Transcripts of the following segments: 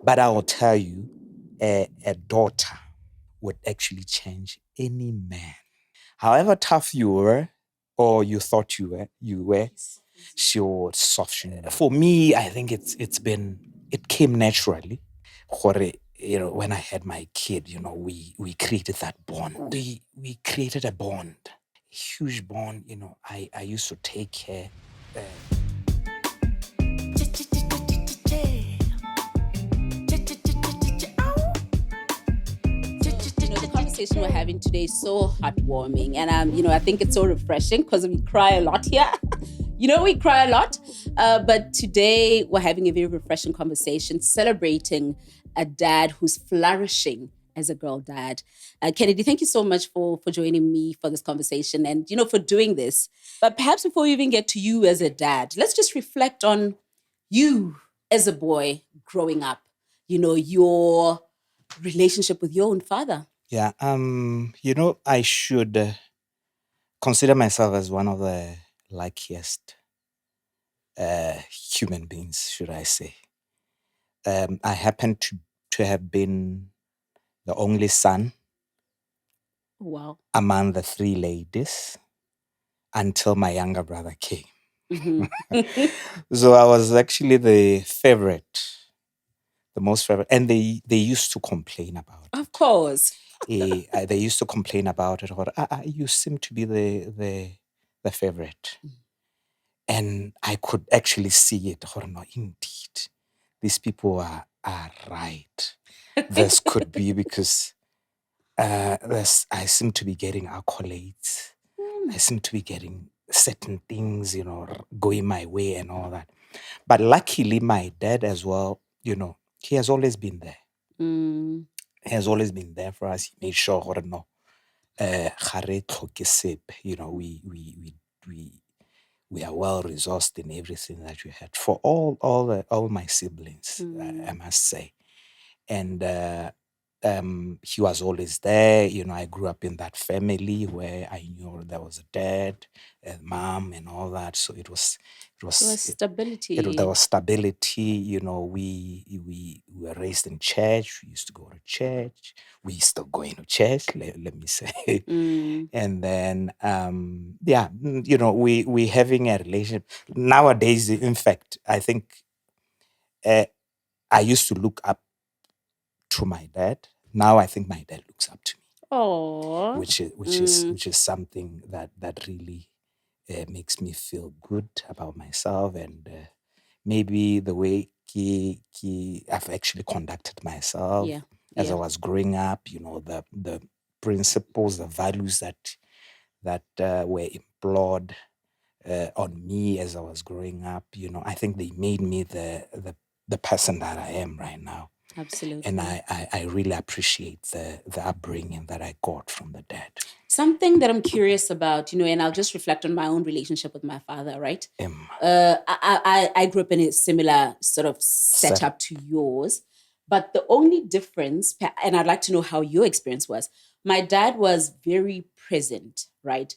But I will tell you, a daughter would actually change any man. However tough you were, or you thought you were, she would soften it. For me, I think it came naturally. When I had my kid, we created that bond. We created a bond, a huge bond. I used to take her. The conversation we're having today is so heartwarming, and I think it's so refreshing because we cry a lot here. We cry a lot, but today we're having a very refreshing conversation, celebrating a dad who's flourishing as a girl dad. Kennedy, thank you so much for joining me for this conversation and, for doing this. But perhaps before we even get to you as a dad, let's just reflect on you as a boy growing up, your relationship with your own father. Yeah, I should consider myself as one of the luckiest human beings, should I say. I happen to have been the only son Wow. among the three ladies until my younger brother came. Mm-hmm. So I was actually the most favorite. And they used to complain about it. Of course. They used to complain about it. Or, you seem to be the favorite. And I could actually see it. Or no, indeed, these people are right. This could be because I seem to be getting accolades. I seem to be getting certain things, going my way and all that. But luckily, my dad as well, he has always been there. He has always been there for us. He made sure, we are well resourced in everything that we had for all my siblings, I must say. And he was always there. I grew up in that family where I knew there was a dad, a mom, and all that. So it was stability. There was stability. We were raised in church. We used to go to church. We still going to church. Let me say. And then we having a relationship nowadays. In fact, I think I used to look up to my dad. Now I think my dad looks up to me. Oh, which is something that really makes me feel good about myself, and maybe the way I've actually conducted myself as I was growing up. The principles, the values that were implored on me as I was growing up. I think they made me the person that I am right now. Absolutely. And I really appreciate the upbringing that I got from the dad. Something that I'm curious about, and I'll just reflect on my own relationship with my father, right? I grew up in a similar sort of setup to yours, but the only difference, and I'd like to know how your experience was, my dad was very present, right?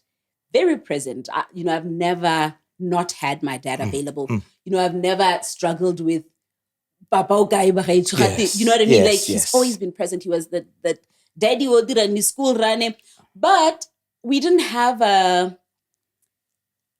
Very present. I've never not had my dad available. I've never struggled with Yes. You know what I mean? Yes, like he's always been present. He was the daddy who did in school running, but we didn't have a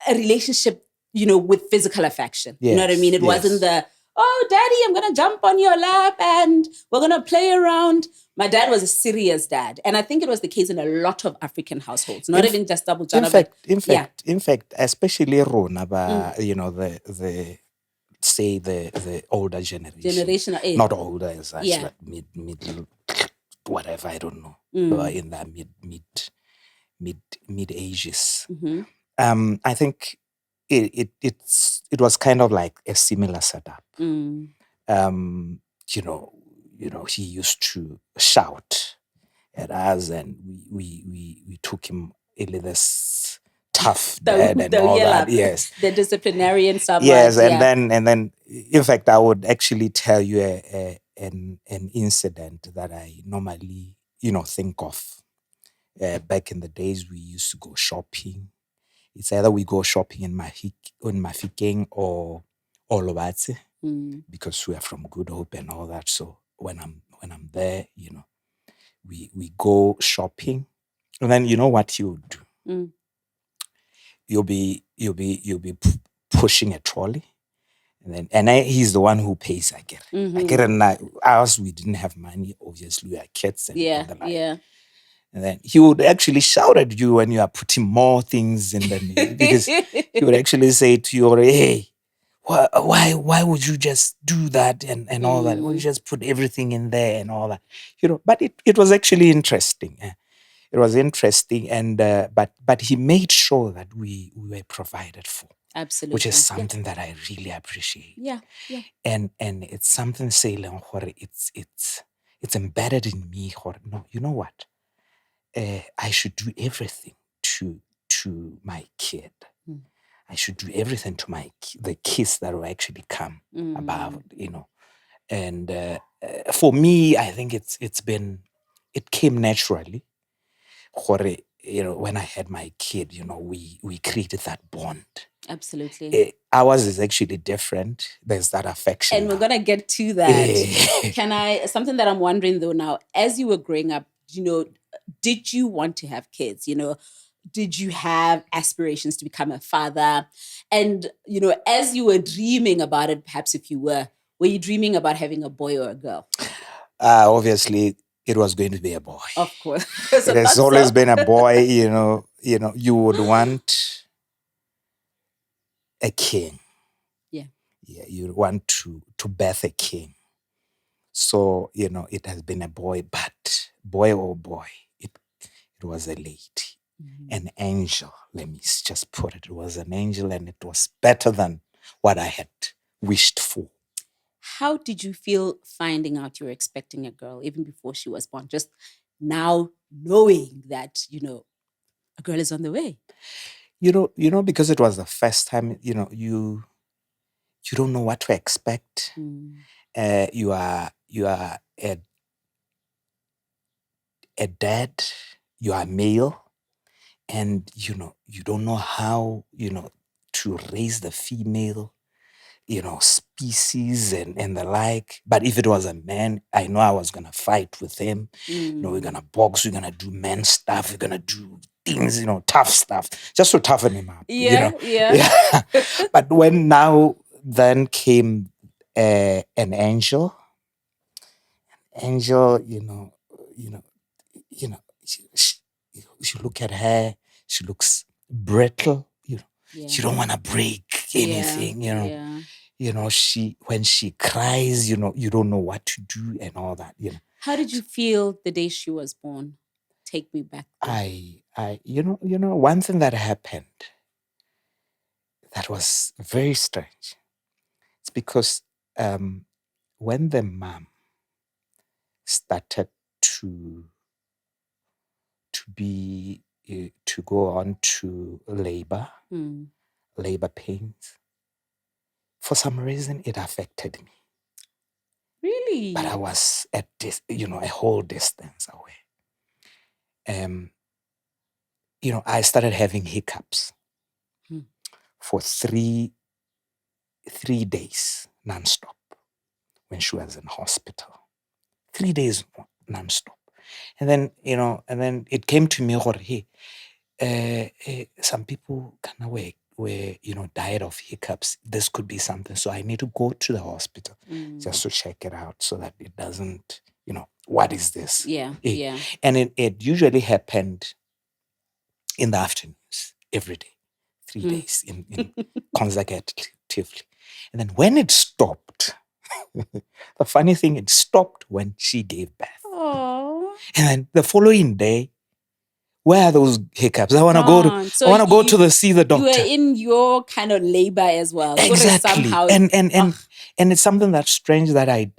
relationship, with physical affection. You know what I mean? It wasn't the, oh, daddy, I'm gonna jump on your lap and we're gonna play around. My dad was a serious dad, and I think it was the case in a lot of African households, not even just double Jana. In fact, especially Rona, the say the older generation, not older as such, but middle, whatever, I don't know, in that mid ages. I think it was kind of like a similar setup. He used to shout at us, and we took him this tough dad and all that. Yes, the disciplinarian somewhat. Yes, and then in fact, I would actually tell you an incident that I normally think of. Back in the days, we used to go shopping. It's either we go shopping in Mafikeng or Lobatse. because we are from Good Hope and all that. So when I'm there, we go shopping, and then you know what you would do. You'll be pushing a trolley, and he's the one who pays. I get it. I get it. And us, we didn't have money. Obviously, we are kids and the like. And then he would actually shout at you when you are putting more things in the meal, because he would actually say to you, "Hey, why would you just do that and all that? Why you just put everything in there and all that?" But it was actually interesting. It was interesting, and but he made sure that we were provided for. Absolutely. Which is something that I really appreciate. Yeah. And it's something saying it's embedded in me. No, you know what? I should do everything to my kid. I should do everything to the kids that will actually come about, And for me, I think it came naturally. When I had my kid, we created that bond. Absolutely. Ours is actually different. There's that affection. And we're going to get to that. Something that I'm wondering though now, as you were growing up, did you want to have kids? Did you have aspirations to become a father? And, as you were dreaming about it, perhaps if you were you dreaming about having a boy or a girl? Obviously, it was going to be a boy. Of course. It has always been a boy. You would want a king. Yeah, you want to birth a king. So, it has been a boy, but boy oh boy, it was a lady, an angel. Let me just put it. It was an angel, and it was better than what I had wished for. How did you feel finding out you were expecting a girl even before she was born? Just now knowing that, a girl is on the way. Because it was the first time, you don't know what to expect. You are a dad, you are male, and you don't know how to raise the female species and the like. But if it was a man, I know I was gonna fight with him. We're gonna box, we're gonna do man stuff, we're gonna do things, tough stuff, just to toughen him up. Yeah. But when now then came an angel, you look at her, she looks brittle. You don't want to break anything. When she cries, you don't know what to do and all that. How did you feel the day she was born? Take me back there. One thing that happened that was very strange. It's because when the mom started to go on to labor pains, for some reason it affected me. Really? But I was at this, a whole distance away. I started having hiccups for three days nonstop when she was in hospital. 3 days nonstop. And then, it came to me, hey, some people kind of were died of hiccups. This could be something. So I need to go to the hospital just to check it out so that it doesn't, what is this? Yeah. And it usually happened in the afternoons every day, 3 days in consecutively. And then when it stopped, the funny thing, it stopped when she gave birth. Aww. And then the following day, where are those hiccups? I want to go to see the doctor. You were in your kind of labor as well. Exactly. Somehow, and it's something that's strange that I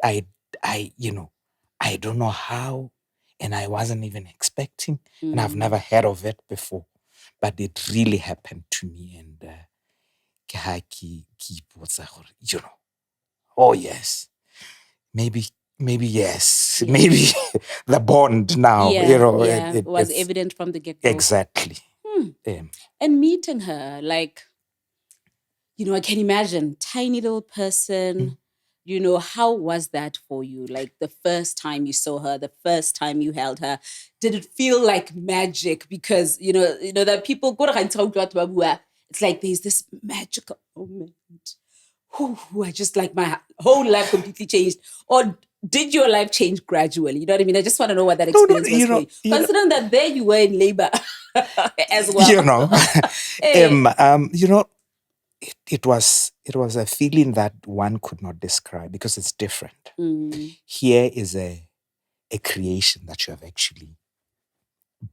don't know how, and I wasn't even expecting, and I've never heard of it before, but it really happened to me, and oh yes, maybe yes, maybe the bond now. It was evident from the get-go. Exactly. And meeting her, I can imagine, tiny little person, How was that for you? Like the first time you saw her, the first time you held her, did it feel like magic? Because that people go to, it's like there's this magical moment. I just like my whole life completely changed. Or did your life change gradually? You know what I mean? I just want to know what that No, no, experience was for you. you know, Considering that there you were in labor as well. you know, Hey. it was a feeling that one could not describe because it's different. Here is a creation that you have actually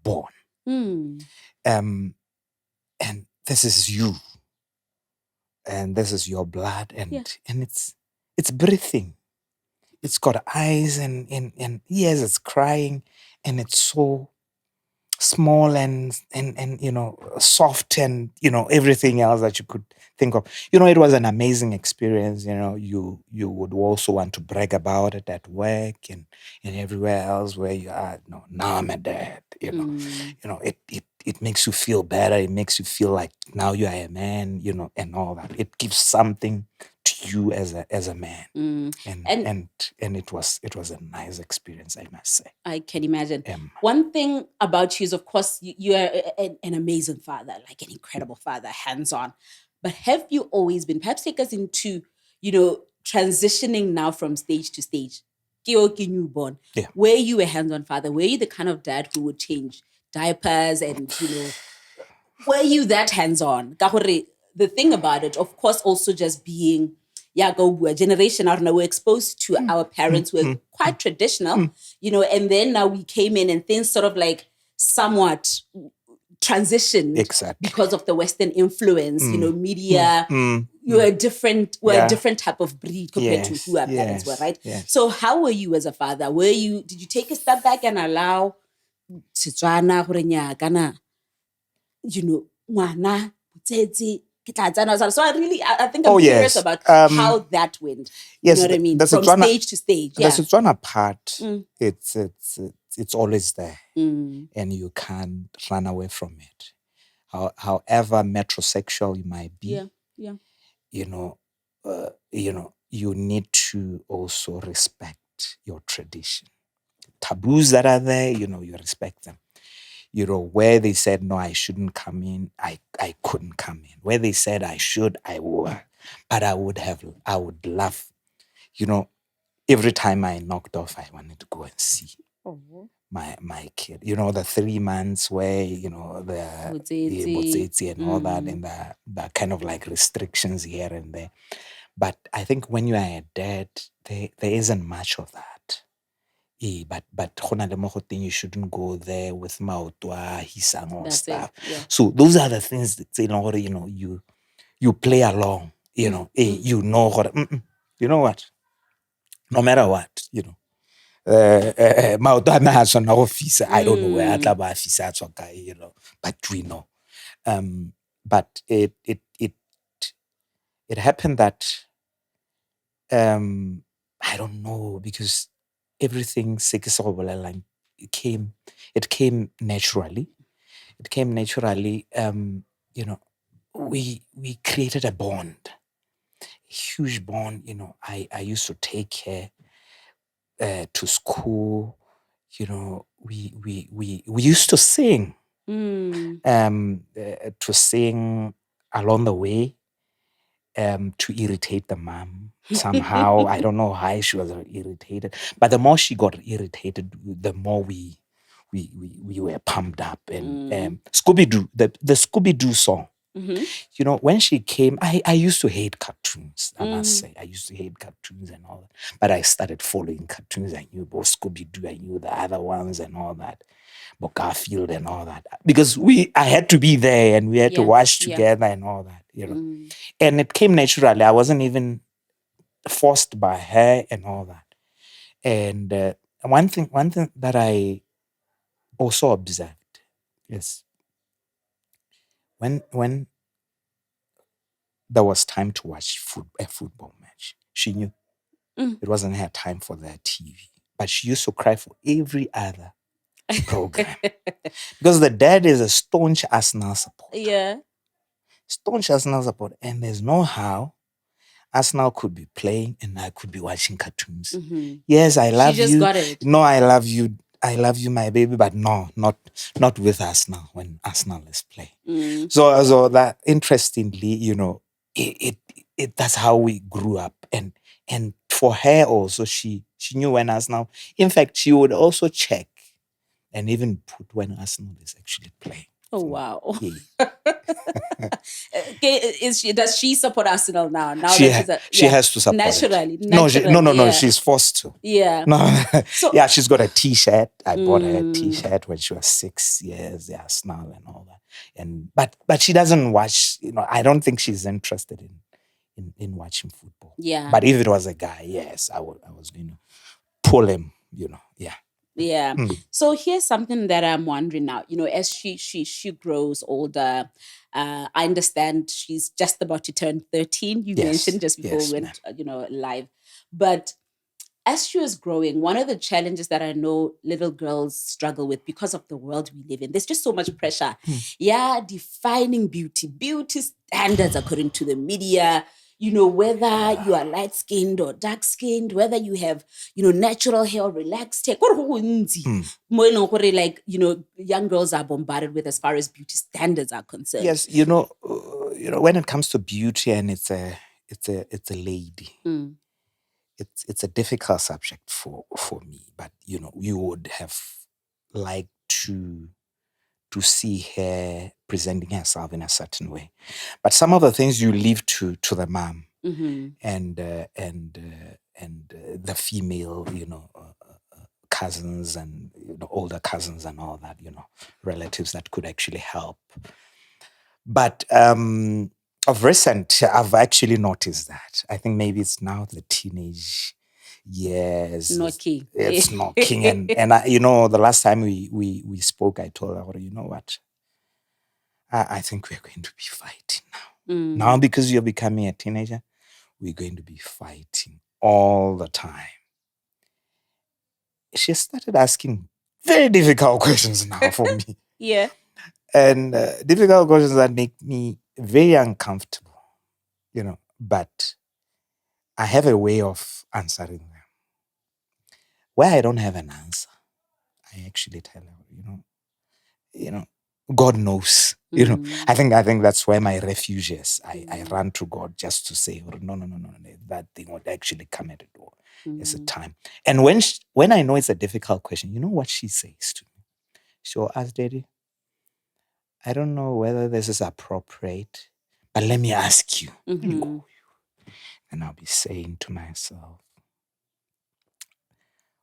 born. And this is you. And this is your blood. And it's breathing. It's got eyes and ears, it's crying, and it's so small and soft and everything else that you could think of. It was an amazing experience. You would also want to brag about it at work and everywhere else where you are. Now I'm a dad. It makes you feel better. It makes you feel like now you are a man. And all that. It gives something to you as a man. And it was a nice experience, I must say. I can imagine. One thing about you is, of course, you are an amazing father, like an incredible father, hands-on. But have you always been, perhaps take us into, transitioning now from stage to stage? Newborn, were you a hands-on father? Were you the kind of dad who would change diapers and, were you that hands-on? The thing about it, of course, also just being a generation, I don't know, we're exposed to our parents who were quite traditional, and then now we came in and things sort of like somewhat transitioned because of the Western influence, media. You're a different type of breed compared to who our parents were, right? So how were you as a father? Did you take a step back and allow Setswana gore nya kana, ngwana tsetsi ke tla tsana? So I think I'm curious about how that went. Yes, you know what I mean? From stage to stage. The Setswana part, it's always there, and you can't run away from it. However metrosexual you might be, you need to also respect your tradition. Taboos that are there, you respect them. Where they said, no, I shouldn't come in, I couldn't come in. Where they said I should, I would. But I would love, every time I knocked off, I wanted to go and see my kid. The 3 months where, the botsetse and all that, and the kind of like restrictions here and there. But I think when you are a dad, there isn't much of that. But you shouldn't go there with maotwa, hisang or stuff. So those are the things that you play along. You know what? No matter what, maoto a me ha tshwanela go fisa. I don't know where a tla ba a fisa a tswa kae, but we know. But it happened that I don't know, because everything it came naturally. It came naturally. We created a bond, a huge bond. I used to take her to school. We used to sing. To sing along the way, to irritate the mom somehow. I don't know why she was irritated, but the more she got irritated, the more we were pumped up. And Scooby-Doo, the Scooby-Doo song. When she came, I used to hate cartoons, I must say. I used to hate cartoons and all that. But I started following cartoons. I knew both Scooby-Doo, I knew the other ones and all that. But Garfield and all that. Because I had to be there and we had to watch together and all that, And it came naturally. I wasn't even forced by her and all that. And one thing that I also observed is when there was time to watch a football match, she knew it wasn't her time for the TV. But she used to cry for every other program. Because the dad is a staunch Arsenal supporter. Yeah. Staunch Arsenal supporter. And there's no how Arsenal could be playing and I could be watching cartoons. Mm-hmm. Yes, I love She just you. got it. No, I love you. I love you, my baby, but no, not with Arsenal when Arsenal is playing. Mm. So that interestingly, that's how we grew up, and for her also, she knew when Arsenal. In fact, she would also check and even put when Arsenal is actually playing. Oh wow! Yeah. Okay, does she support Arsenal now? Now She that she has to support naturally, it. No, no, yeah. she's forced to. Yeah. No, So yeah, she's got a T-shirt. I bought her a T-shirt when she was 6 years. Yeah, Arsenal and all that. And but she doesn't watch. I don't think she's interested in watching football. Yeah. But if it was a guy, yes, I was going to pull him. Yeah. Yeah. So here's something that I'm wondering now. As she grows older, I understand she's just about to turn 13. You mentioned just before we went, live. But as she was growing, one of the challenges that I know little girls struggle with because of the world we live in, there's just so much pressure. Yeah, defining beauty standards according to the media. Whether you are light skinned or dark skinned, whether you have, natural hair or relaxed hair. Like, young girls are bombarded with as far as beauty standards are concerned. Yes, when it comes to beauty and it's a lady. It's a difficult subject for me, but you would have liked to see her presenting herself in a certain way. But some of the things you leave to the mom and the female, cousins and older cousins and all that, relatives that could actually help. But of recent, I've actually noticed that. I think maybe it's now the teenage years. Knocking. It's knocking. And I, the last time we spoke, I told her, you know what? I think we're going to be fighting now. Now, because you're becoming a teenager, we're going to be fighting all the time. She started asking very difficult questions now for me. Yeah. And difficult questions that make me very uncomfortable, but I have a way of answering them. Where I don't have an answer, I actually tell her, God knows. I think that's where my refuge is. I run to God just to say, no, that thing would actually come at the door. It's a time. And when I know it's a difficult question, you know what she says to me? She'll ask, Daddy, I don't know whether this is appropriate, but let me ask you. And I'll be saying to myself,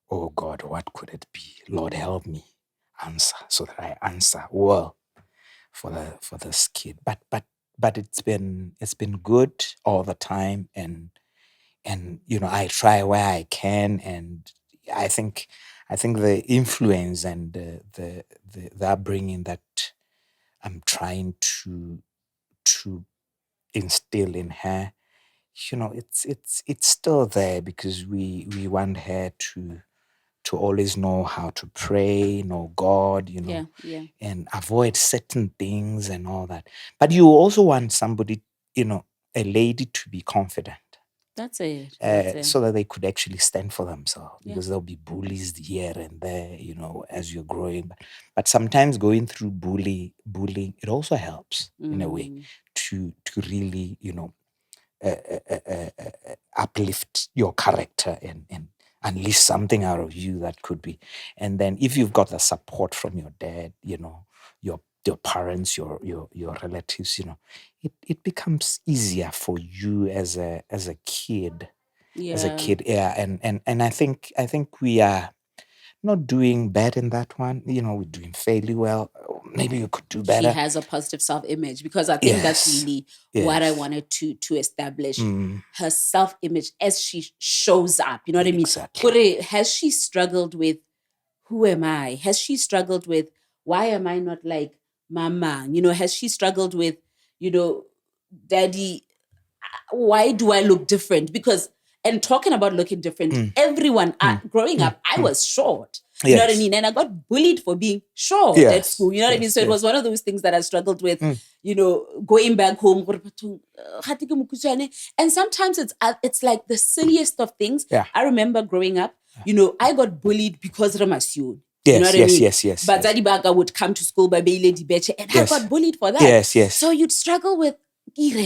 oh God, what could it be? Lord, help me answer so that I answer well for this kid. But it's been good all the time, and I try where I can, and I think the influence and the upbringing that I'm trying to instill in her, it's still there, because we want her to always know how to pray, know God, and avoid certain things and all that. But you also want somebody, a lady, to be confident. That's it. So that they could actually stand for themselves, because there'll be bullies here and there, as you're growing. But sometimes going through bullying, it also helps in a way to really, uplift your character and unleash something out of you that could be. And then if you've got the support from your dad, your parents, your relatives, it becomes easier for you as a kid. As a kid, yeah. And I think we are not doing bad in that one. We're doing fairly well. Maybe you could do better. She has a positive self-image, because I think that's really what I wanted to establish. Her self-image as she shows up. You know what I mean? Exactly. Has she struggled with, who am I? Has she struggled with, why am I not like mama? Has she struggled with, daddy, why do I look different? Because, and talking about looking different, everyone, growing up, I was short. You know what I Yes. mean? And I got bullied for being short at Yes. school. You know what I mean? So it Yes. was one of those things that I struggled with, going back home. And sometimes it's like the silliest of things. Yeah. I remember growing up, I got bullied because Ramasyon. Yes, You know what I mean? yes. But Zadibaka would come to school by Baile Dibeche, and I got bullied for that. Yes. So you'd struggle with,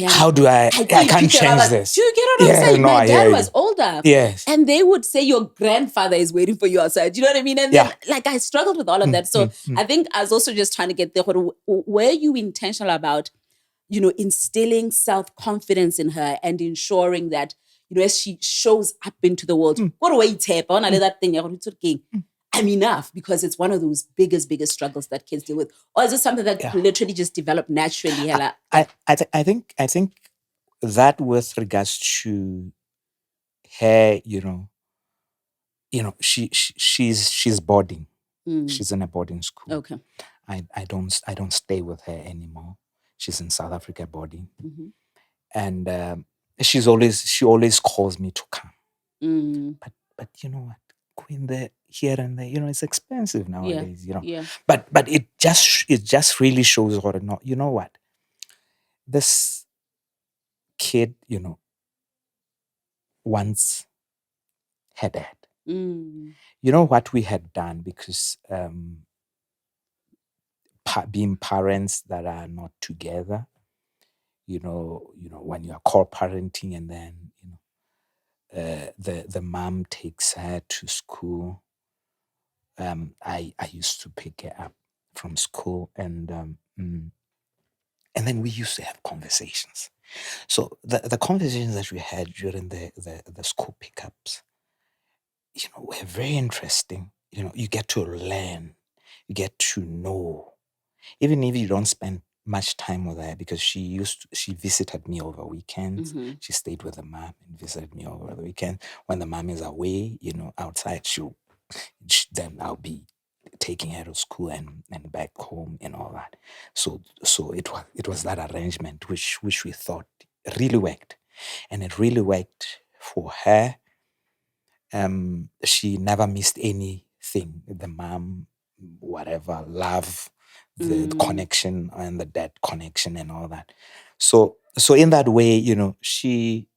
how do I can't change this. Do you get what I'm saying? No, My I dad hear was you. older. Yes. And they would say your grandfather is waiting for you outside. You know what I mean? And then I struggled with all of that. So I think I was also just trying to get there. Were you intentional about, instilling self-confidence in her and ensuring that, as she shows up into the world, I'm enough, because it's one of those biggest struggles that kids deal with? Or is it something that literally just developed naturally? I think that with regards to her, she's boarding. She's in a boarding school. Okay. I don't stay with her anymore. She's in South Africa boarding, and she always calls me to come. But you know what? Going there, here and there, it's expensive nowadays. Yeah. But it just really shows her. No, you know what? This kid, wants her dad. You know what we had done, because being parents that are not together, when you are co-parenting, and then the mom takes her to school. I used to pick her up from school, and then we used to have conversations. So the conversations that we had during the school pickups, were very interesting. You get to learn, you get to know, even if you don't spend much time with her, because she visited me over weekends. She stayed with the mom and visited me over the weekend. When the mom is away, outside, then I'll be taking her to school and back home and all that. So it was that arrangement which we thought really worked, and it really worked for her. She never missed anything. The mom, whatever, love, the connection, and the dad connection and all that. So in that way, she,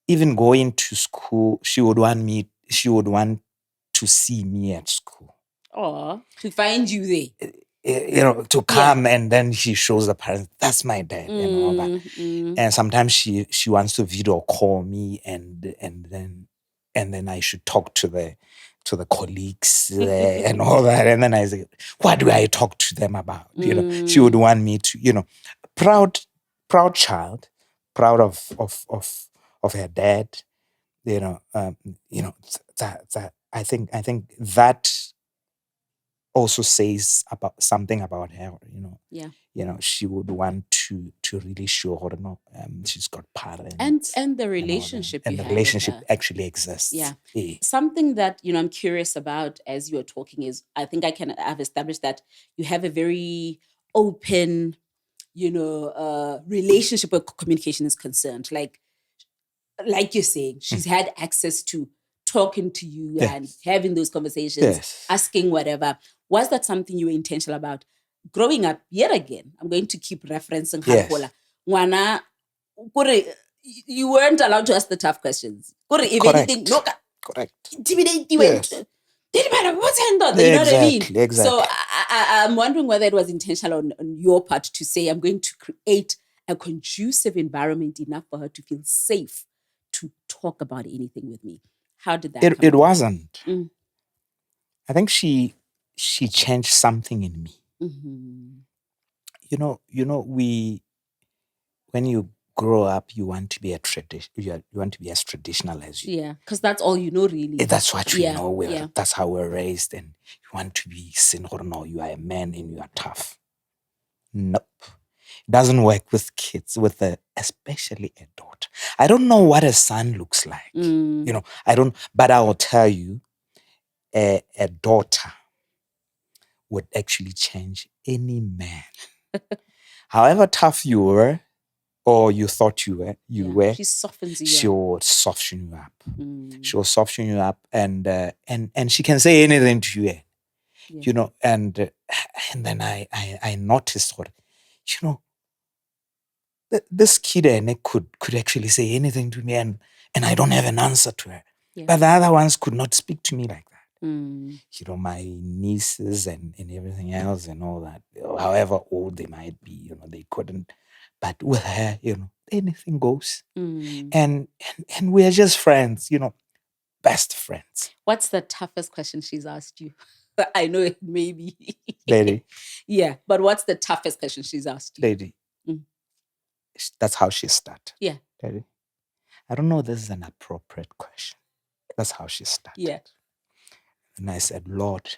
even going to school, she would want to see me at school. Oh, to find you there. To come, and then she shows the parents, that's my dad, and all that. And sometimes she wants to video call me, and then I should talk to the colleagues and all that. And then I say, what do I talk to them about? She would want me to, proud child, proud of her dad. That I think that also says about something about her. She would want to really show her, she's got parents, and the relationship and you the have relationship with her actually exists. Yeah. Something that I'm curious about as you're talking is, I think I've established that you have a very open, relationship where communication is concerned. Like you're saying, she's had access to talking to you and having those conversations, asking whatever. Was that something you were intentional about? Growing up, yet again, I'm going to keep referencing Harpola. Wana, you weren't allowed to ask the tough questions. If anything, no, correct. Intimidate you. Didn't matter what's handled. You know what I mean? Exactly. So I'm wondering whether it was intentional on your part to say, I'm going to create a conducive environment enough for her to feel safe to talk about anything with me. How did that come It about? wasn't. I think she changed something in me. When you grow up, you want to be you want to be as traditional as you. Yeah, because that's all you know, really. That's what we know. That's how we're raised, and you want to be seen, or no, you are a man and you are tough. Nope. It doesn't work with kids, especially a daughter. I don't know what a son looks like. I don't, but I will tell you, a daughter would actually change any man. However tough you were, or you thought you were, she softens you she up. will soften you up. She will soften you up, and she can say anything to you, you know. And then I noticed what, you know, this kid could actually say anything to me, and I don't have an answer to her. But the other ones could not speak to me like that. You know, my nieces and everything else and all that, however old they might be, you know, they couldn't. But with her, you know, anything goes. And we're just friends, you know, best friends. What's the toughest question she's asked you? I know it may be. Lady. Yeah, but what's the toughest question she's asked you? Lady. That's how she started. Yeah. Lady. I don't know this is an appropriate question. That's how she started. Yeah. And I said, Lord,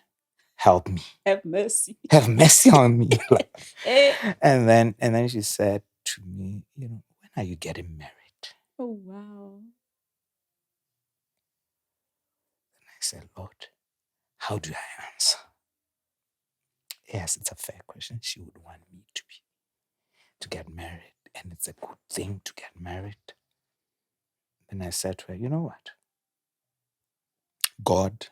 help me. Have mercy. Have mercy on me. And then she said to me, you know, when are you getting married? Oh, wow. And I said, Lord, how do I answer? Yes, it's a fair question. She would want me to get married, and it's a good thing to get married. And I said to her, you know what? God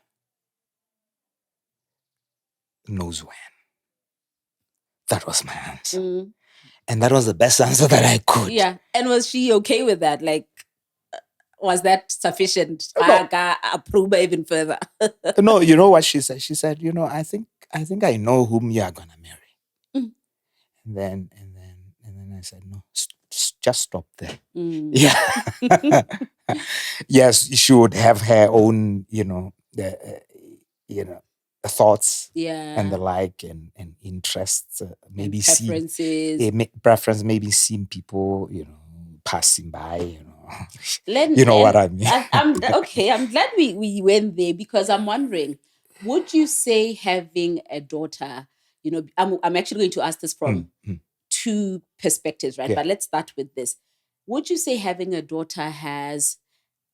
knows when. That was my answer. And that was the best answer that I could. Yeah. And was she okay with that? Like, was that sufficient? No. Approve even further. No, you know what she said? She said, you know, I think I know whom you are gonna marry. And then I said, no, just stop there. Yeah. Yes, she would have her own, you know, thoughts, and the like, and interests, maybe and preferences. preference, maybe seeing people, you know, passing by, you know. You know what I mean. I'm okay. I'm glad we went there, because I'm wondering, would you say having a daughter, you know, I'm actually going to ask this from two perspectives, right? Yeah. But let's start with this. Would you say having a daughter has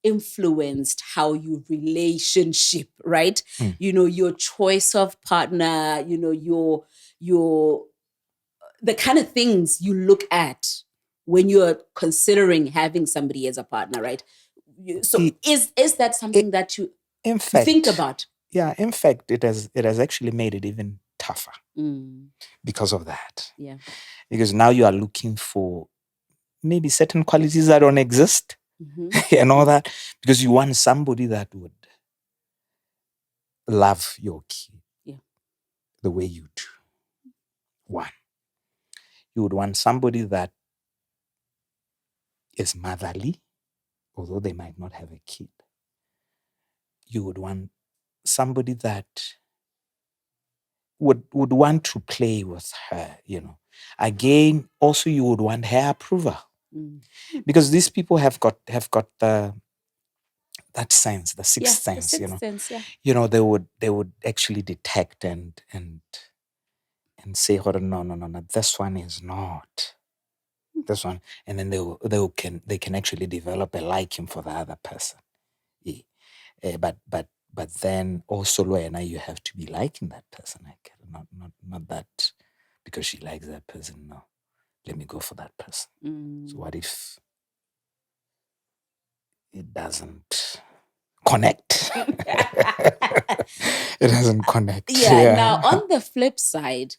influenced how you relationship, right? You know, your choice of partner, you know, your the kind of things you look at when you're considering having somebody as a partner, right? So is that something that you think about? Yeah, in fact, it has actually made it even tougher because of that. Yeah. Because now you are looking for maybe certain qualities that don't exist and all that, because you want somebody that would love your kid the way you do. One, you would want somebody that is motherly, although they might not have a kid. You would want somebody that would want to play with her, you know. Again, also you would want her approval. Because these people have got that sense, the sixth sense, you know. Sense, yeah. You know, they would actually detect and say, oh, no, this one is not. This one. And then they can actually develop a liking for the other person. Yeah. But then also, Loena, you have to be liking that person. Like, not that because she likes that person. No, let me go for that person. So what if it doesn't connect? It doesn't connect. Yeah. Now, on the flip side,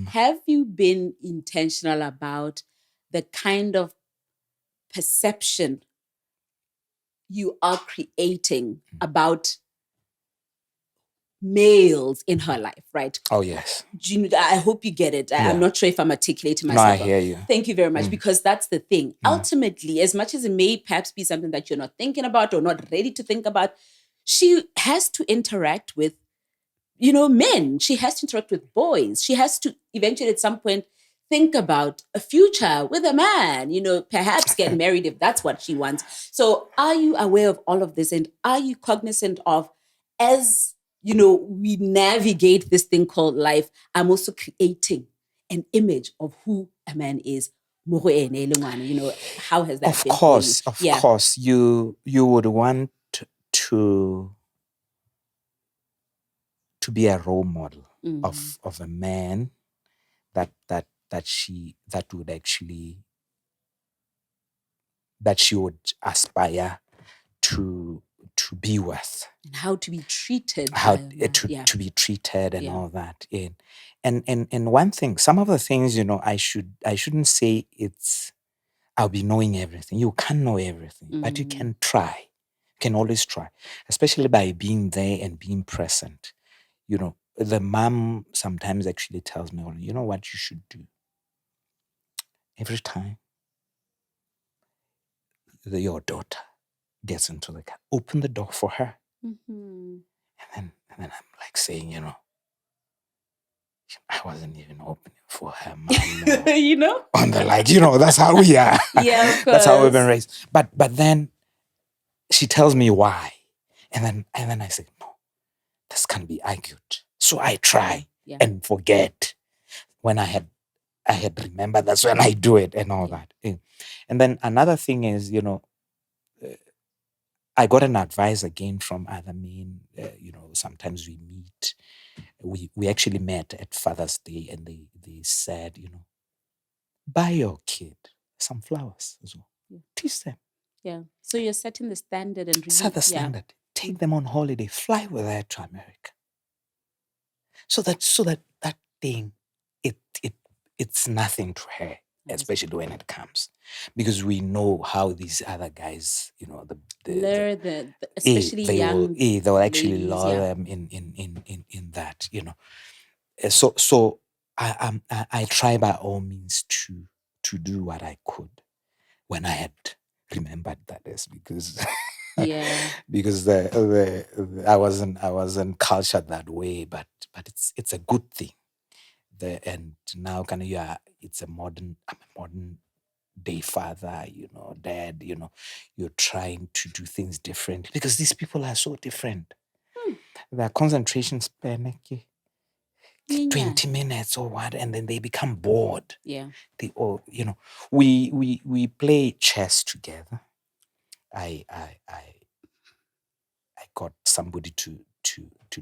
have you been intentional about the kind of perception you are creating about males in her life, right? Oh, yes. I hope you get it. I'm not sure if I'm articulating myself. No, I hear you. Thank you very much, because that's the thing. Ultimately, as much as it may perhaps be something that you're not thinking about or not ready to think about, she has to interact with, you know, men. She has to interact with boys. She has to eventually at some point think about a future with a man, you know, perhaps get married if that's what she wants. So are you aware of all of this? And are you cognizant of, as, you know, we navigate this thing called life, I'm also creating an image of who a man is. You know, how has that been for you? Of course, you would want to be a role model of a man that would actually that she would aspire to be with, and how to be treated, how by to be treated and Yeah. all that. And one thing, some of the things, I shouldn't say I'll be knowing everything. You can't know everything, but you can try. You can always try, especially by being there and being present. The mom sometimes actually tells me, "Well, you know what you should do? Every time your daughter gets into the car, open the door for her." Mm-hmm. And then I'm like saying, I wasn't even opening for her mom on the that's how we are. Yeah, of course. That's how we've been raised. But then she tells me why. And then I say, no, this can be argued. So I try and forget when I had remembered. That's when I do it and all that. And then another thing is, I got an advice again from other men. Sometimes we meet. We actually met at Father's Day, and they said, buy your kid some flowers as well. Teach them. Yeah. So you're setting the standard and really, set the standard. Take them on holiday. Fly with her to America. So that thing, it's nothing to her, especially when it comes, because we know how these other guys, especially young, they will actually ladies, lure them in that, So I try by all means to do what I could when I had remembered that is, because because I wasn't cultured that way, but it's a good thing. And now I'm a modern day father, dad, you're trying to do things differently because these people are so different. Their concentration span, 20 minutes or what, and then they become bored. They all, we play chess together. I got somebody to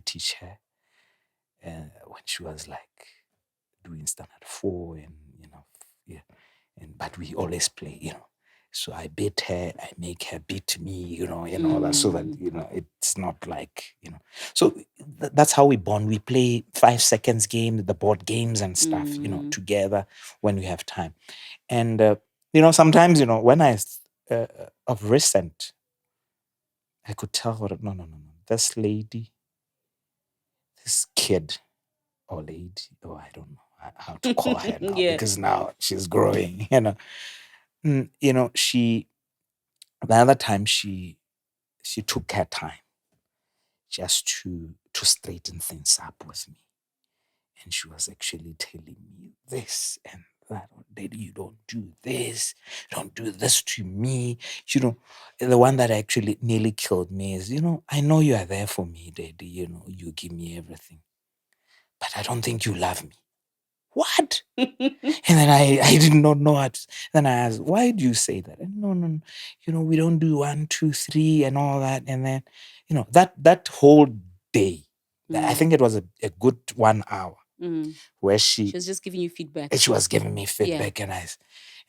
teach her when she was like doing standard 4, and but we always play. So I beat her, I make her beat me, and all that, so that it's not like So that's how we bond. We play 5 seconds game, the board games and stuff, together when we have time. And sometimes when I of recent, I could tell her, no, this lady, this kid or lady, or I don't know how to call her now, because now she's growing, she, the other time she took her time just to straighten things up with me. And she was actually telling me this and that. Daddy, you don't do this. Don't do this to me. The one that actually nearly killed me is, I know you are there for me, Daddy. You give me everything. But I don't think you love me. What? And then I did not know what. Then I asked, why do you say that? And no, we don't do 1, 2, 3 and all that. And then, that whole day, I think it was a good 1 hour where she was just giving you feedback. She was giving me feedback, and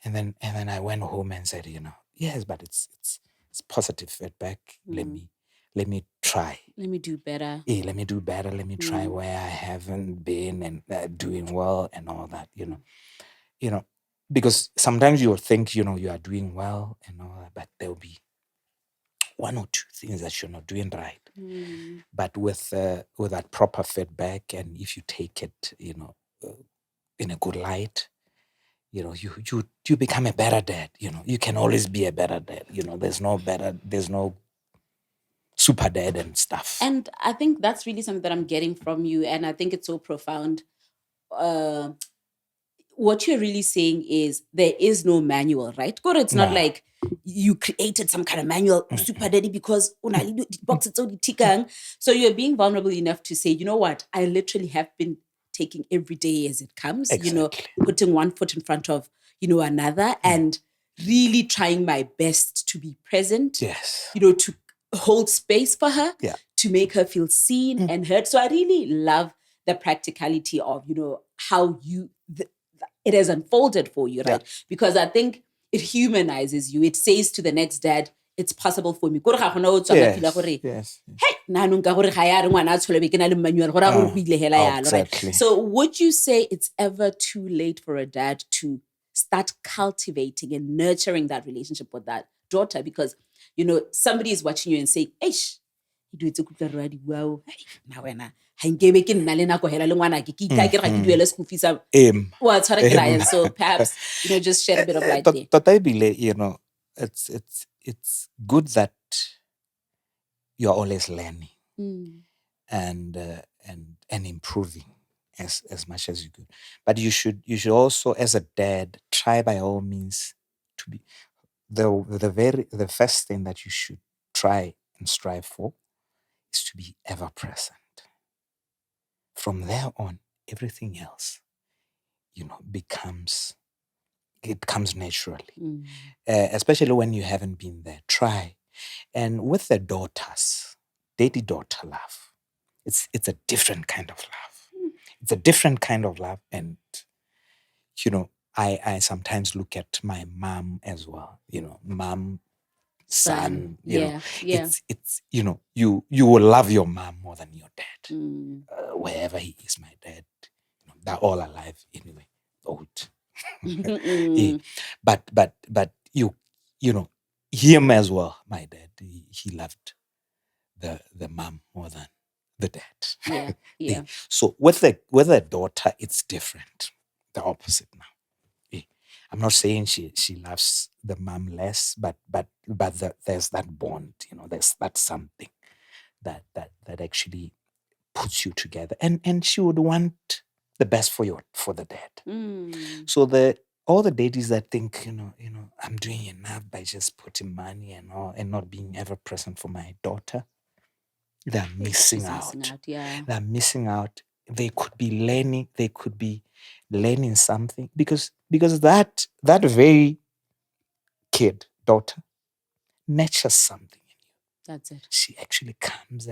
then I went home and said, yes, but it's positive feedback. Let me try. Let me do better. Let me do better. Let me try where I haven't been and doing well and all that, because sometimes you'll think, you are doing well and all that, but there'll be 1 or 2 things that you're not doing right. But with that proper feedback, and if you take it, in a good light, you become a better dad. You can always be a better dad. There's no super dad and stuff. And I think that's really something that I'm getting from you, and I think it's so profound. What you're really saying is there is no manual, right? God, it's not like you created some kind of manual, super daddy, because box it's only tikang. So you're being vulnerable enough to say, you know what, I literally have been taking every day as it comes, putting one foot in front of, another, and really trying my best to be present, to hold space for her, to make her feel seen and heard. So I really love the practicality of, how it has unfolded for you, right? Because I think it humanizes you. It says to the next dad, it's possible for me. Yes, yes. Exactly. So would you say it's ever too late for a dad to start cultivating and nurturing that relationship with that daughter? Because, you know, somebody is watching you and saying, eish, do it wow. Now when so perhaps, you know, just shed a bit of light there. You know, it's good that you're always learning and improving as much as you could. But you should also, as a dad, try by all means to be the first thing that you should try and strive for is to be ever present. From there on, everything else, you know, it comes naturally. Especially when you haven't been there. Try. And with the daughters, daddy-daughter love, it's a different kind of love. It's a different kind of love. And, you know, I sometimes look at my mom as well, you know, mom, son, you know, it's, you know, you will love your mom more than your dad. Wherever he is, my dad, you know, they're all alive anyway, old. Yeah. But you know, him as well, my dad, he loved the mom more than the dad. Yeah. So with the daughter, it's different, the opposite now. I'm not saying she loves the mom less, but there's that bond, you know, there's that something that actually puts you together, and she would want the best for the dad. So all the daddies that think, you know, I'm doing enough by just putting money and all, and not being ever present for my daughter, they're missing out. They're missing out. They could be learning something because that very kid, daughter, nurtures something in you. That's it. She actually comes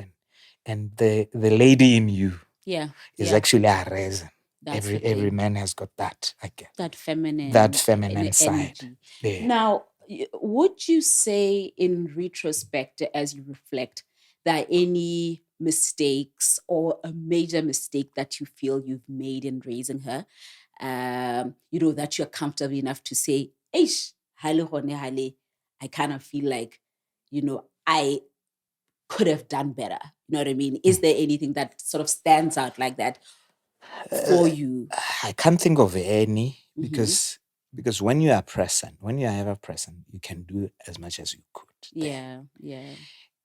and the lady in you is actually a reason. Every man has got that, I guess. That feminine side. Yeah. Now, would you say in retrospect, as you reflect, that any mistakes or a major mistake that you feel you've made in raising her, you know, that you're comfortable enough to say, Eish, I kind of feel like, you know, I could have done better. You know what I mean? Is there anything that sort of stands out like that for you? I can't think of any because when you are ever present, you can do as much as you could. Yeah.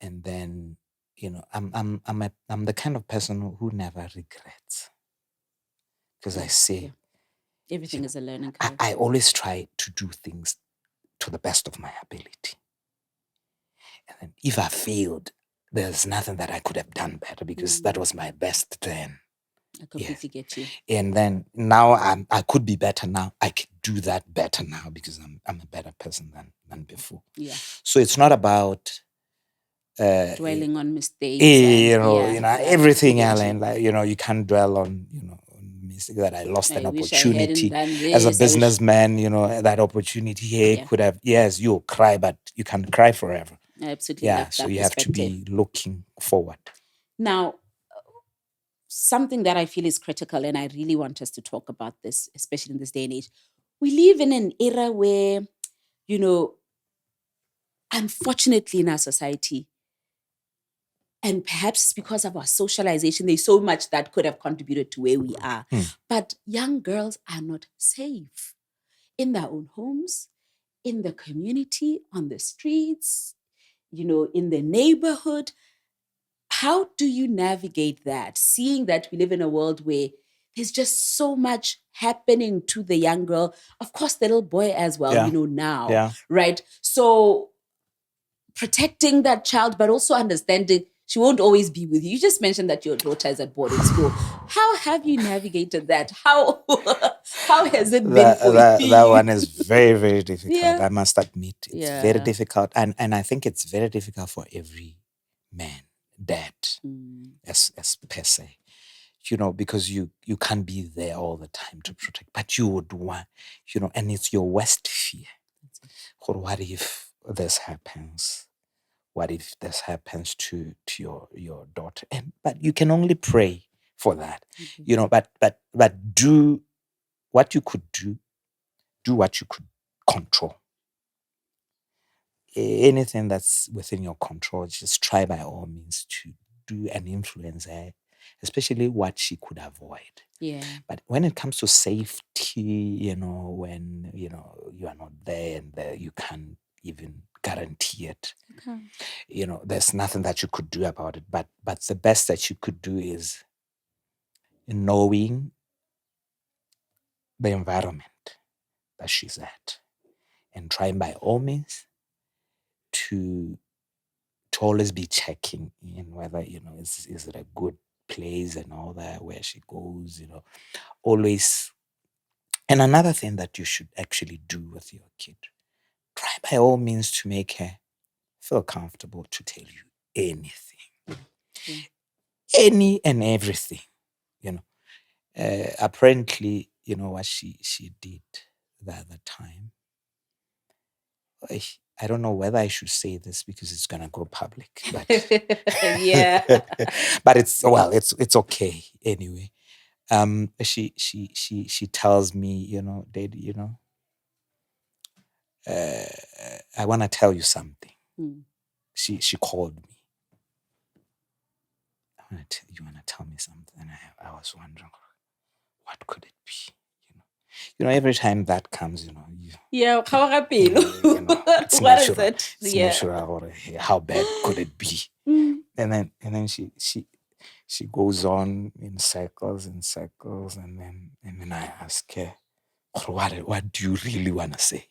And then, you know, I'm the kind of person who never regrets, because I say everything is a learning curve. I always try to do things to the best of my ability. And then if I failed, there's nothing that I could have done better because that was my best then. I completely get you. And then now I could be better now. I could do that better now because I'm a better person than before. Yeah. So it's not about dwelling on mistakes. Everything, Alan. Like, you know, you can't dwell on, you know, mistake that I lost an opportunity as a businessman. You know, that opportunity could have. Yes, you'll cry, but you can't cry forever. Absolutely. Yeah. So you have to be looking forward. Now, something that I feel is critical, and I really want us to talk about this, especially in this day and age. We live in an era where, you know, unfortunately in our society, and perhaps it's because of our socialization, there's so much that could have contributed to where we are. But young girls are not safe in their own homes, in the community, on the streets, you know, in the neighborhood. How do you navigate that, seeing that we live in a world where there's just so much happening to the young girl, of course, the little boy as well, you know, now, right? So protecting that child, but also understanding she won't always be with you. You just mentioned that your daughter is at boarding school. How have you navigated that? How has it been for you? That one is very, very difficult. I must admit, it's very difficult, and I think it's very difficult for every man, dad, as per se. You know, because you can't be there all the time to protect, but you would want, you know, and it's your worst fear What if this happens? What if this happens to your daughter? But you can only pray for that, but do what you could do what you could control. Anything that's within your control, just try by all means to do and influence her, especially what she could avoid. Yeah. But when it comes to safety, when you are not there and you can't even guarantee it, there's nothing that you could do about it. But the best that you could do is knowing the environment that she's at and trying by all means to always be checking in whether is it a good place and all that, where she goes, always. And another thing that you should actually do with your kid, try by all means to make her feel comfortable to tell you anything, any and everything. Apparently, what she did the other time. I don't know whether I should say this because it's gonna go public, but Yeah. but it's okay anyway. She tells me, Daddy, I want to tell you something. She called me. You want to tell me something? And I was wondering, what could it be? Every time that comes, Yeah, what is it? Yeah. How bad could it be? And then she goes on in circles and circles, and then I ask her, what do you really want to say?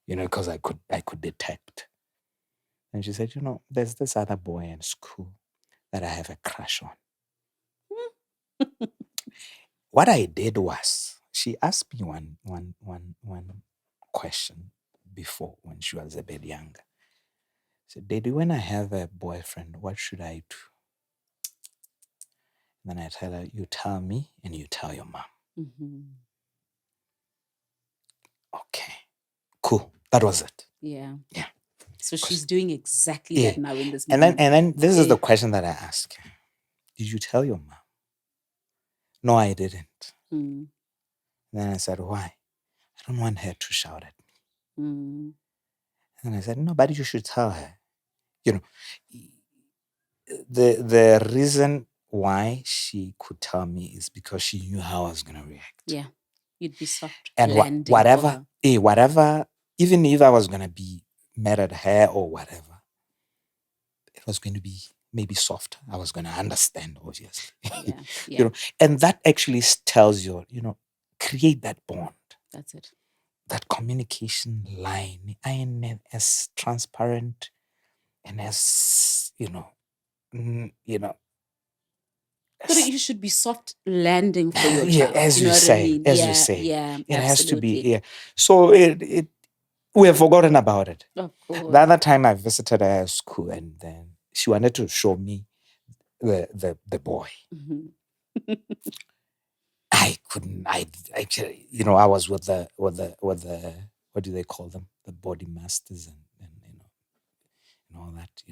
Because I could detect. And she said, there's this other boy in school that I have a crush on. What I did was, she asked me one question before, when she was a bit younger. She said, Daddy, when I have a boyfriend, what should I do? And then I tell her, you tell me and you tell your mom. Okay, cool. That was it. Yeah. Yeah. So she's doing exactly that now in this moment. And then this is the question that I ask her. Did you tell your mom? No, I didn't. And then I said, why? I don't want her to shout at me. And I said, no, but you should tell her. The reason why she could tell me is because she knew how I was going to react. Yeah. You'd be soft. And whatever, even if I was going to be mad at her or whatever, it was going to be maybe softer. I was going to understand, obviously. Yeah. And that actually tells you, create that bond. That's it. That communication line, I am as transparent and as, But you should be soft landing for your yeah, child. as you know you what say, I mean? as yeah, you say, yeah, it has to be. absolutely. Yeah, so we have forgotten about it. Of course. The other time I visited her at school, and then she wanted to show me the boy. I couldn't. I was with the what do they call them? The body masters and all that.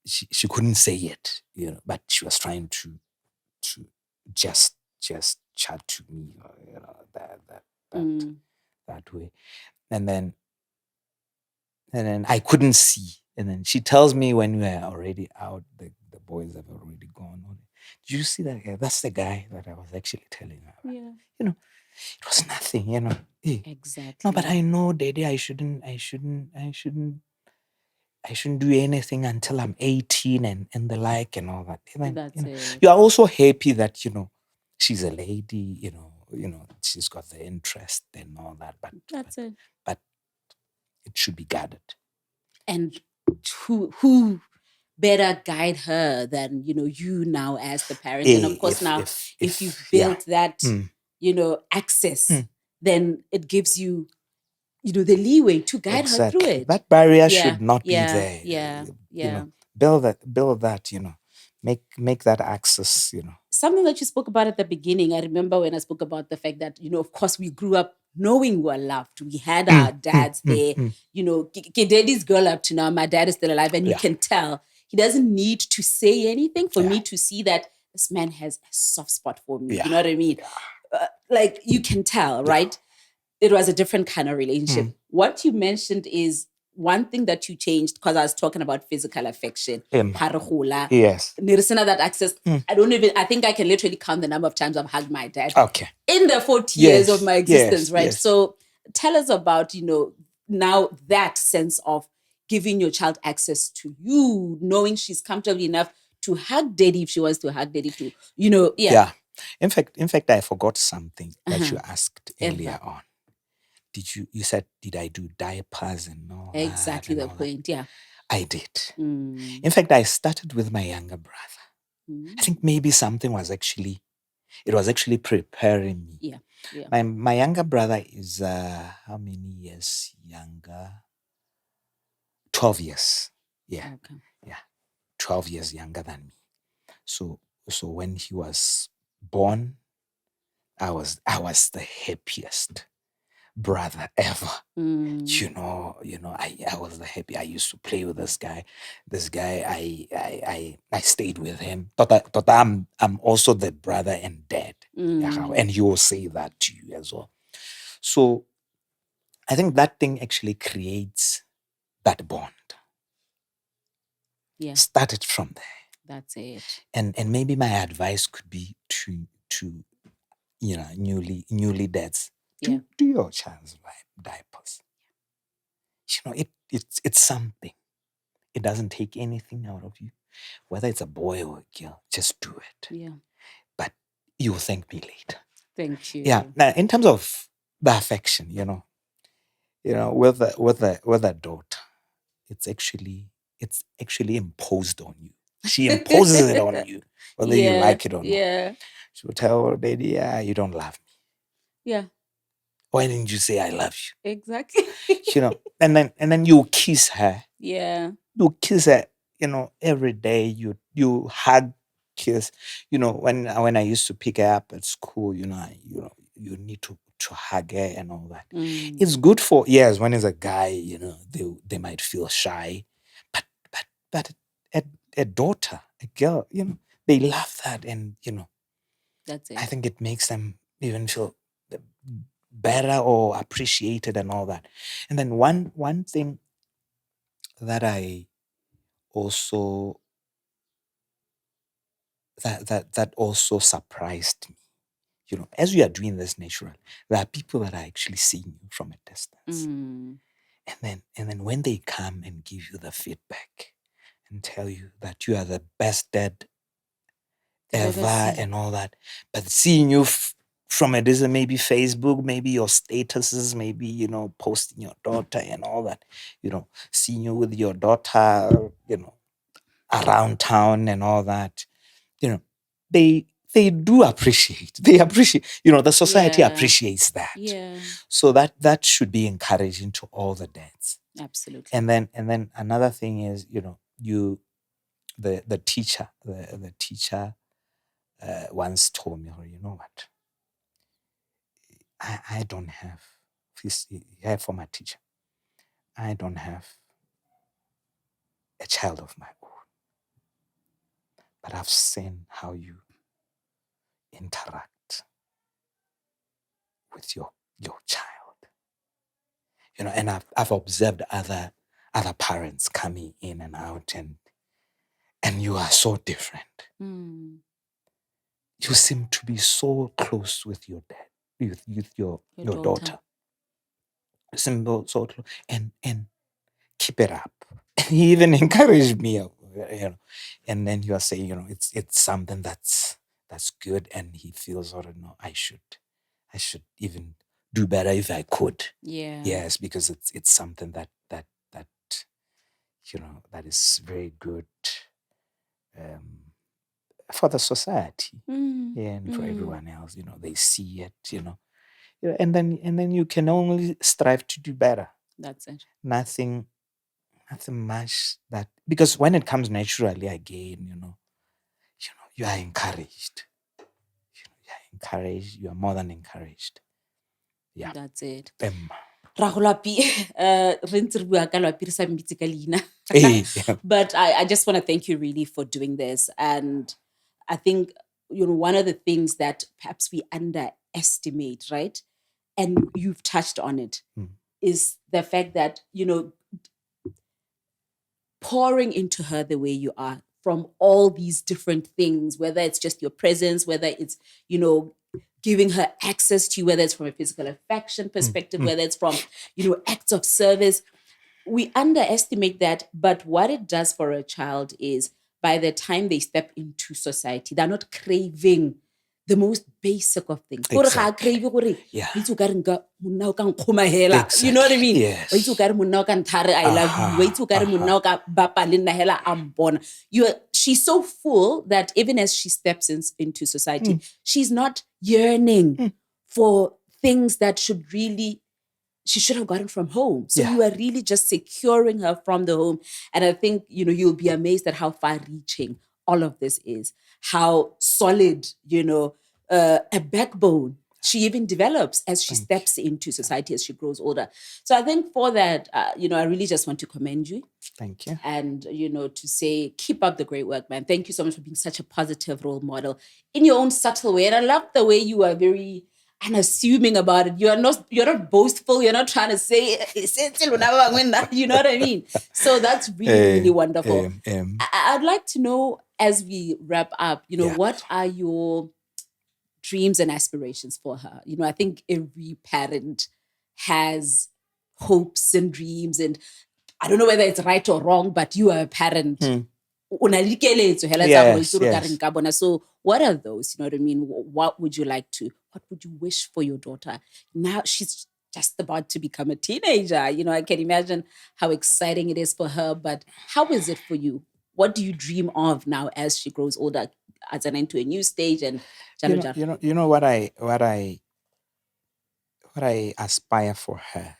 She couldn't say it, but she was trying to just chat to me, that way, and then I couldn't see, and then she tells me when we are already out, the boys have already gone. Did you see that guy? That's the guy that I was actually telling her. Yeah. It was nothing. Exactly. No, but I know, Daddy, I shouldn't do anything until I'm 18 and the like and all that. That's it. You are also happy that, she's a lady, she's got the interest and all that. But that's it. But it should be guarded. And who better guide her than, you now as the parent? And of course, if you've built that, access, then it gives you, the leeway to guide her through it. That barrier should not be there. Yeah. Build that, make that access, Something that you spoke about at the beginning, I remember when I spoke about the fact that, of course, we grew up knowing we're loved. We had our dads there. You know, daddy's girl up to now. My dad is still alive, and you can tell he doesn't need to say anything for me to see that this man has a soft spot for me. You know what I mean? Like you can tell, right? It was a different kind of relationship. What you mentioned is one thing that you changed, because I was talking about physical affection. Yes. That access. I think I can literally count the number of times I've hugged my dad. Okay. In the 40 years of my existence, right? Yes. So tell us about, now that sense of giving your child access to you, knowing she's comfortable enough to hug daddy if she wants to hug daddy too. Yeah. In fact, I forgot something that you asked earlier on. You said, did I do diapers and all exactly that? The point, yeah. I did. In fact, I started with my younger brother. I think maybe something was actually preparing me. Yeah. My younger brother is how many years younger? 12 years. Yeah. Okay. Yeah. 12 years younger than me. So when he was born, I was the happiest brother ever. I was the happy. I used to play with this guy. I stayed with him. But I'm also the brother and dad. And he will say that to you as well. So I think that thing actually creates that bond. Yeah. Started from there. That's it. And maybe my advice could be to newly dads, do your child's diapers. It's something. It doesn't take anything out of you, whether it's a boy or a girl. Just do it. Yeah. But you'll thank me later. Thank you. Yeah. Now, in terms of the affection, with a daughter, it's actually imposed on you. She imposes it on you, whether you like it or not. Yeah. She will tell her daddy, you don't love me. Yeah. Why didn't you say I love you? Exactly. And then you kiss her. Yeah. You kiss her, every day. You hug, kiss. When I used to pick her up at school, you need to hug her and all that. It's good for when it's a guy, they might feel shy, but a daughter, a girl, they love that, and that's it. I think it makes them even feel better or appreciated and all that. And then one thing that I also that also surprised me, as we are doing this natural, there are people that are actually seeing you from a distance. And then when they come and give you the feedback and tell you that you are the best dad ever and all that, but seeing you from a distance, maybe Facebook, maybe your statuses, maybe, posting your daughter and all that, seeing you with your daughter, around town and all that, they do appreciate. They appreciate, the society appreciates that. Yeah. So that should be encouraging to all the dads. Absolutely. And then another thing is, the teacher, the teacher once told me, you know what? I don't have, for my teacher, I don't have a child of my own, but I've seen how you interact with your child. And I've observed other parents coming in and out, and you are so different. You seem to be so close with your dad, with your daughter. You seem so close, and keep it up. And he even encouraged me, and then you are saying, it's something that's good, and he feels, no, I should even do better if I could. Yeah. Yes, because it's something that that is very good for the society, and for everyone else. They see it, and then you can only strive to do better. That's it. Nothing much that, because when it comes naturally again, you are encouraged. You are encouraged. You are more than encouraged. Yeah. That's it. Em. Rahulapi, re ntse re bua ka lapi re sa mbitse ka leina. Yeah. But I just want to thank you really for doing this. And I think, one of the things that perhaps we underestimate, right? And you've touched on it, is the fact that, pouring into her the way you are from all these different things, whether it's just your presence, whether it's, giving her access to you, whether it's from a physical affection perspective, whether it's from, acts of service. We underestimate that, but what it does for a child is by the time they step into society, they're not craving the most basic of things. Exactly. Yeah. You know what I mean? Yes. I love you. She's so full that even as she steps into society, she's not yearning for things that she should have gotten from home. So you are really just securing her from the home. And I think, you'll be amazed at how far reaching all of this is, how solid, a backbone she even develops as she steps into society, as she grows older. So I think for that, I really just want to commend you. Thank you. And, to say, keep up the great work, man. Thank you so much for being such a positive role model in your own subtle way. And I love the way you are very unassuming about it. You're not boastful. You're not trying to say, you know what I mean? So that's really wonderful. I'd like to know, as we wrap up, what are your dreams and aspirations for her? I think every parent has hopes and dreams, and I don't know whether it's right or wrong, but you are a parent. So what are those? You know what I mean? What would you wish for your daughter? Now she's just about to become a teenager. I can imagine how exciting it is for her, but how is it for you? What do you dream of now as she grows older, as an into a new stage? And what I aspire for her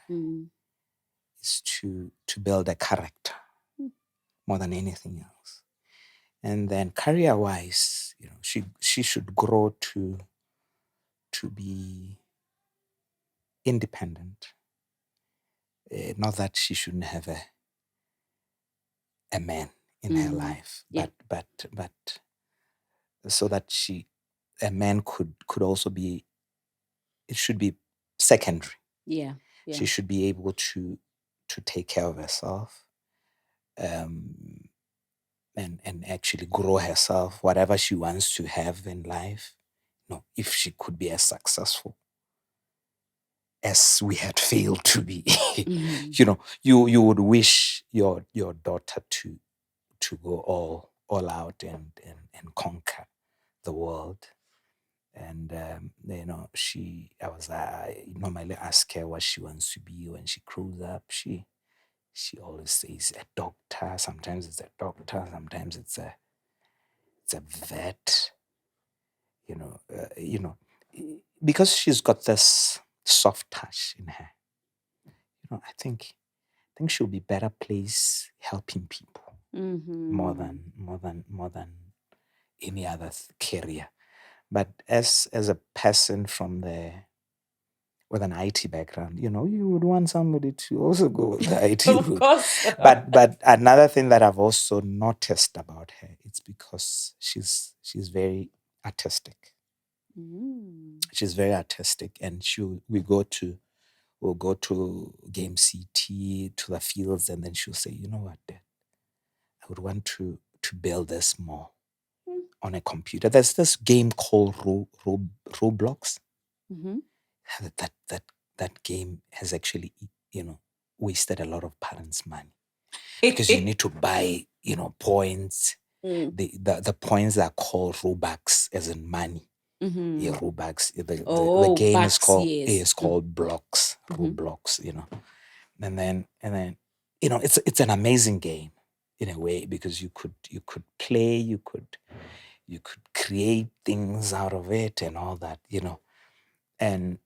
is to build a character more than anything else. And then career-wise, she should grow to be independent. Not that she shouldn't have a man in her life, but so that a man could also be. It should be secondary. Yeah. She should be able to take care of herself, and actually grow herself, whatever she wants to have in life. If she could be as successful as we had failed to be, you would wish your daughter to go all out and conquer the world. And I normally ask her what she wants to be when she grows up. She always says a doctor. Sometimes it's a doctor. Sometimes it's a vet. Because she's got this soft touch in her. I think she'll be better placed helping people more than any other career. But as a person with an IT background, you would want somebody to also go with the IT route. Of course. But another thing that I've also noticed about her, it's because she's very artistic. She's very artistic, and we'll go to Game CT, to the fields, and then she'll say, "You know what, Dad? I would want to build this more on a computer. There's this game called Roblox. That game has actually, wasted a lot of parents' money because you need to buy, points. The points are called Robux, as in money. Yeah, Robux. The game is called Blocks, Roblox. And then it's an amazing game in a way, because you could play, you could create things out of it and all that, and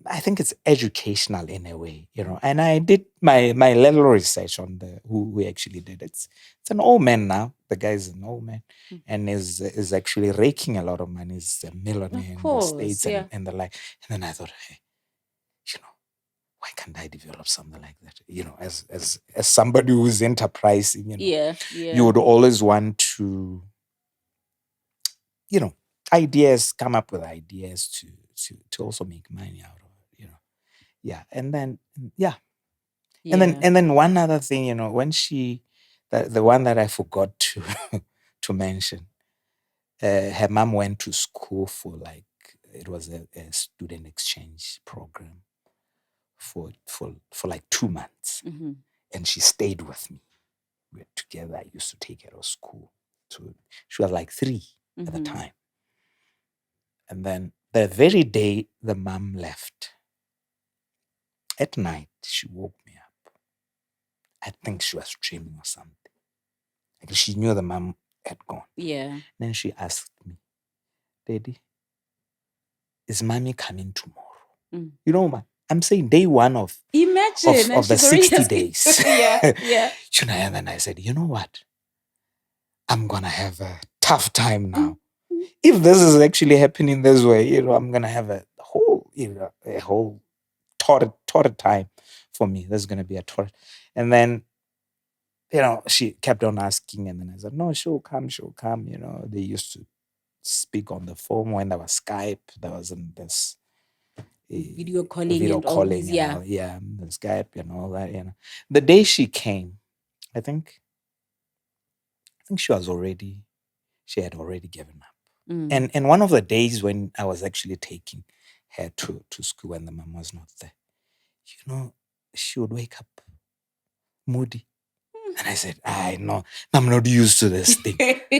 I think it's educational in a way, and I did my little research on who actually did it. It's an old man now. The guy's an old man and is actually raking a lot of money. He's a millionaire in the States and the like. And then I thought, hey, why can't I develop something like that? As somebody who's enterprising, you would always want to, ideas, come up with ideas to also make money out of it, Yeah. And then, And then one other thing, when the one that I forgot to to mention, her mom went to school for it was a student exchange program for like 2 months. Mm-hmm. And she stayed with me. We were together. I used to take her to school. She was like 3 at the time. And then the very day the mom left, at night, she woke me up. I think she was dreaming or something. Like she knew the mom had gone. Yeah. Then she asked me, Daddy, is mommy coming tomorrow? You know, man, I'm saying day one of the 60 days. Yeah. And then I said, you know what? I'm going to have a tough time now. If this is actually happening this way, I'm going to have a whole torrid time for me. There's going to be a torrid. And then, she kept on asking. And then I said, no, she'll come. They used to speak on the phone when there was Skype. There wasn't this video calling and all these, the Skype and all that. The day she came, I think she had already given up. And one of the days when I was actually taking her to school when the mom was not there, she would wake up moody. And I said, I know, I'm not used to this thing.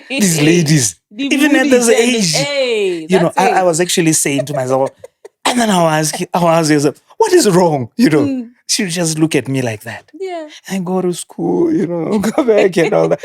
These ladies, even at this age, I was actually saying to myself, and then I'll ask yourself, what is wrong? She would just look at me like that. Yeah. And go to school, go back and all that.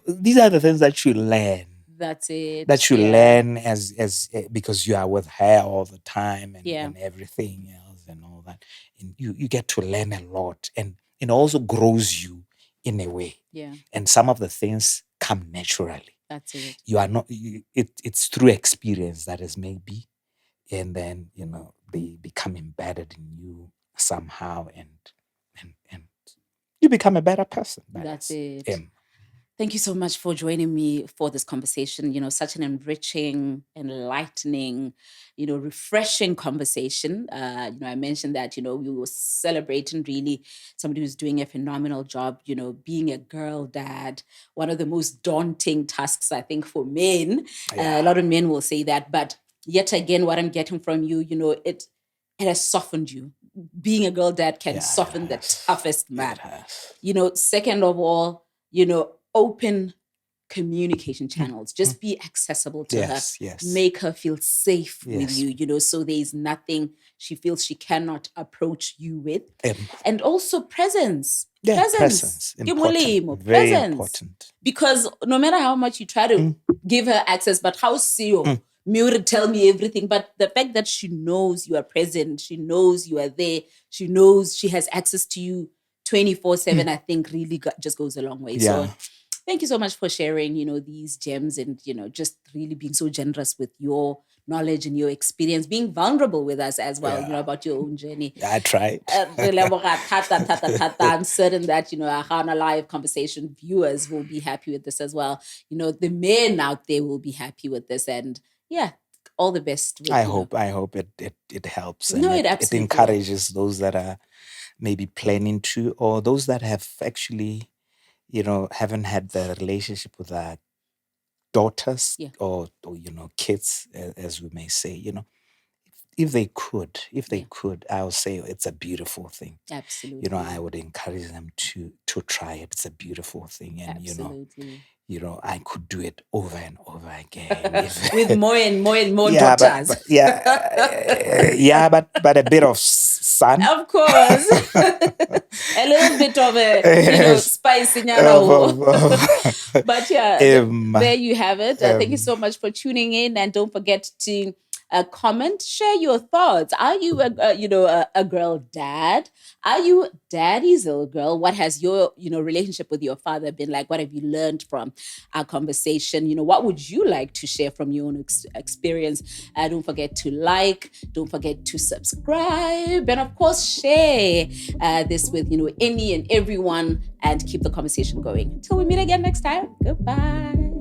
These are the things that you learn. That's it. That you learn as because you are with her all the time and everything else and all that. And you get to learn a lot, and it also grows you in a way. Yeah. And some of the things come naturally. That's it. You are not. It's through experience that is maybe, and then they become embedded in you somehow, and you become a better person. That's it. Thank you so much for joining me for this conversation. Such an enriching, enlightening, refreshing conversation. I mentioned that, we were celebrating really somebody who's doing a phenomenal job, being a girl dad, one of the most daunting tasks, I think, for men. A lot of men will say that. But yet again, what I'm getting from you, it has softened you. Being a girl dad can soften the toughest man. Second of all, open communication channels. Just be accessible to her. Yes. Make her feel safe with you, so there's nothing she feels she cannot approach you with. And also presence. Presence. Important. Very important. Because no matter how much you try to give her access, but how CEO Miura tell me everything, but the fact that she knows you are present, she knows you are there, she knows she has access to you 24/7, I think really just goes a long way. Yeah. So thank you so much for sharing, these gems and, just really being so generous with your knowledge and your experience, being vulnerable with us as well, about your own journey. I tried. I'm certain that, our GaonaLive conversation viewers will be happy with this as well. The men out there will be happy with this, and all the best. I hope it helps. And it absolutely it encourages those that are maybe planning to, or those that have actually, haven't had the relationship with their daughters or kids, as we may say, if they could, I would say it's a beautiful thing. Absolutely. I would encourage them to try it. It's a beautiful thing. And, absolutely. I could do it over and over again. With more and more and more daughters. But a bit of sun. Of course. A little bit of a spice in your But there you have it. Thank you so much for tuning in. And don't forget to comment, share your thoughts. Are you a girl dad? Are you daddy's little girl? What has your relationship with your father been like? What have you learned from our conversation? What would you like to share from your own experience? Don't forget to like, don't forget to subscribe, and of course share this with any and everyone, and keep the conversation going. Until we meet again next time, goodbye.